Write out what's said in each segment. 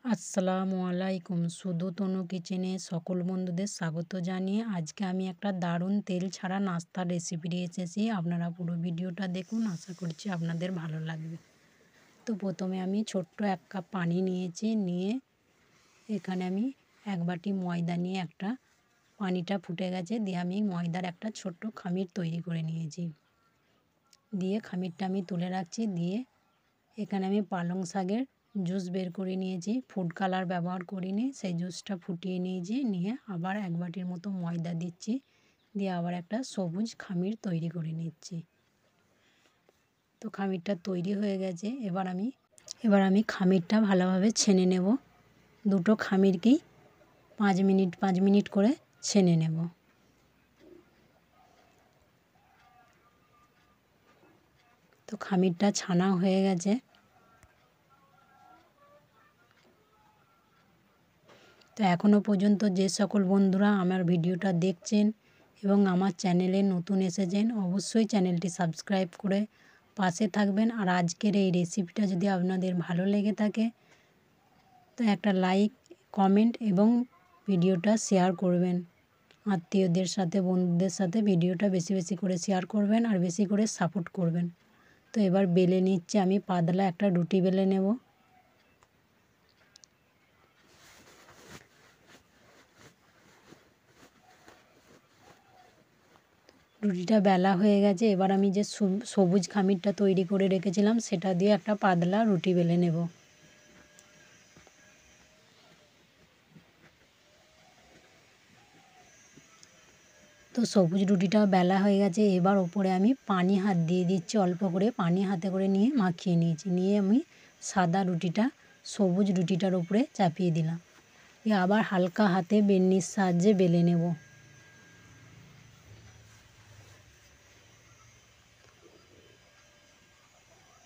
আসসালামু আলাইকুম। শুধু তনু কিচেনে সকল বন্ধুদের স্বাগত জানিয়ে আজকে আমি একটা দারুণ তেল ছাড়া নাস্তার রেসিপি নিয়ে এসেছি। আপনারা পুরো ভিডিওটা দেখুন, আশা করছি আপনাদের ভালো লাগবে। তো প্রথমে আমি ছোট্ট 1 কাপ পানি নিয়েছি, নিয়ে এখানে আমি 1 বাটি ময়দা নিয়ে পানিটা ফুটে গেছে, দিয়ে আমি ময়দার একটা ছোট্ট খামির তৈরি করে নিয়েছি। দিয়ে খামিরটা আমি তুলে রাখছি। দিয়ে এখানে আমি পালং শাকের জুস বের করে নিয়েছি, ফুড কালার ব্যবহার করিনি, সেই জুসটা ফুটিয়ে নিয়েছি। নিয়ে আবার 1 বাটির মতো ময়দা দিচ্ছি, দিয়ে আবার একটা সবুজ খামির তৈরি করে নিচ্ছি। তো খামিরটা তৈরি হয়ে গেছে। এবার আমি খামিরটা ভালোভাবে ছেনে নেব। দুটো খামিরকেই 5 মিনিট করে ছেনে নেব। তো খামিরটা ছানা হয়ে গেছে। তো এখনও পর্যন্ত যে সকল বন্ধুরা আমার ভিডিওটা দেখছেন এবং আমার চ্যানেলে নতুন এসেছেন, অবশ্যই চ্যানেলটি সাবস্ক্রাইব করে পাশে থাকবেন। আর আজকের এই রেসিপিটা যদি আপনাদের ভালো লেগে থাকে তো একটা লাইক, কমেন্ট এবং ভিডিওটা শেয়ার করবেন। আত্মীয়দের সাথে, বন্ধুদের সাথে ভিডিওটা বেশি বেশি করে শেয়ার করবেন আর বেশি করে সাপোর্ট করবেন। তো এবার বেলে নিচ্ছে, আমি পাতলা একটা রুটি বেলে নেব। রুটিটা বেলা হয়ে গেছে। এবার আমি যে সবুজ খামিরটা তৈরি করে রেখেছিলাম সেটা দিয়ে একটা পাতলা রুটি বেলে নেব। তো সবুজ রুটিটা বেলা হয়ে গেছে। এবার ওপরে আমি পানি হাত দিয়ে দিচ্ছি, অল্প করে পানি হাতে করে নিয়ে মাখিয়ে নিয়েছি। নিয়ে আমি সাদা রুটিটা সবুজ রুটিটার উপরে চাপিয়ে দিলাম। দিয়ে আবার হালকা হাতে বেলনির সাহায্যে বেলে নেব।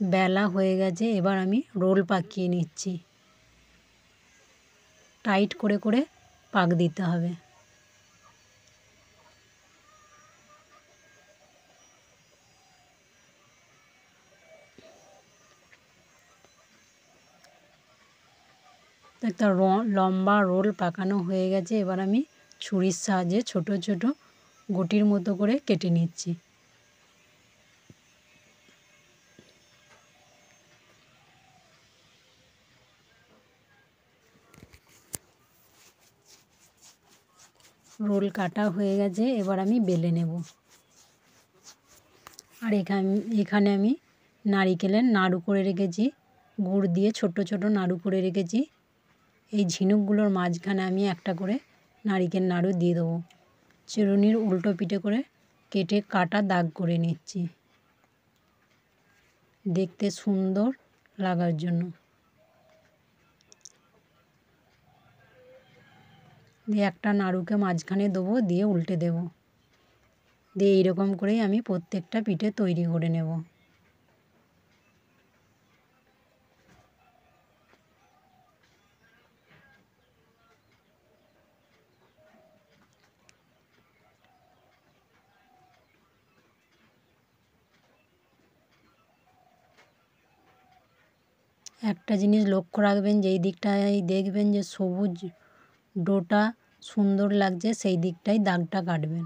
বেলা হয়ে গেছে। এবার আমি রোল পাকিয়ে নিচ্ছি। টাইট করে করে পাক দিতে হবে। তো একটা লম্বা রোল পাকানো হয়ে গেছে। এবার আমি ছুরির সাহায্যে ছোট ছোট গুটির মতো করে কেটে নিচ্ছি। রোল কাটা হয়ে গেছে। এবার আমি বেলে নেব। আর এখানে আমি নারিকেলের নাড়ু করে রেখেছি, গুড় দিয়ে ছোট ছোট নাড়ু করে রেখেছি। এই ঝিনুকগুলোর মাঝখানে আমি একটা করে নারিকেল নাড়ু দিয়ে দেবো। চিরুনির উল্টো পিঠে করে কেটে কাটা দাগ করে নিচ্ছি, দেখতে সুন্দর লাগার জন্য। দিয়ে একটা নাড়ুকে মাঝখানে দেবো, দিয়ে উল্টে দেবো। দিয়ে এইরকম করেই আমি প্রত্যেকটা পিঠে তৈরি করে নেব। একটা জিনিস লক্ষ্য রাখবেন, যেই দিকটায় দেখবেন যে সবুজ ডোটা সুন্দর লাগছে সেই দিকটাই দাগটা কাটবেন।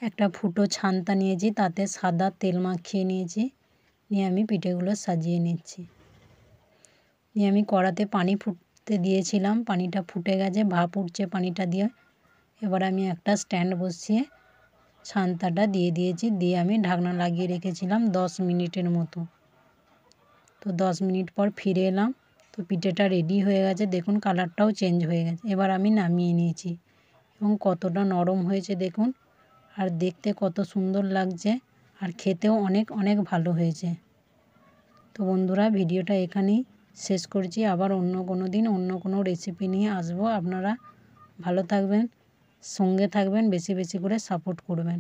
একটা ফুটো ছান্তা নিয়েছি, তাতে সাদা তেল মাখিয়ে নিয়েছি। নিয়ে আমি পিঠেগুলো সাজিয়ে নিচ্ছি। নিয়ে আমি কড়াতে পানি ফুটতে দিয়েছিলাম, পানিটা ফুটে গেছে, ভাপ উঠছে পানিটা দিয়ে। এবার আমি একটা স্ট্যান্ড বসিয়ে ছান্তাটা দিয়ে দিয়েছি, দিয়ে আমি ঢাকনা লাগিয়ে রেখেছিলাম 10 মিনিটের মতো। তো 10 মিনিট পর ফিরে এলাম, তো পিঠেটা রেডি হয়ে গেছে, দেখুন কালারটাও চেঞ্জ হয়ে গেছে। এবার আমি নামিয়ে নিয়েছি এবং কতটা নরম হয়েছে দেখুন, আর দেখতে কত সুন্দর লাগছে, আর খেতেও অনেক অনেক ভালো হয়েছে। তো বন্ধুরা, ভিডিওটা এখানেই শেষ করছি। আবার অন্য কোনো দিন অন্য কোনো রেসিপি নিয়ে আসবো। আপনারা ভালো থাকবেন, সঙ্গে থাকবেন, বেশি বেশি করে সাপোর্ট করবেন।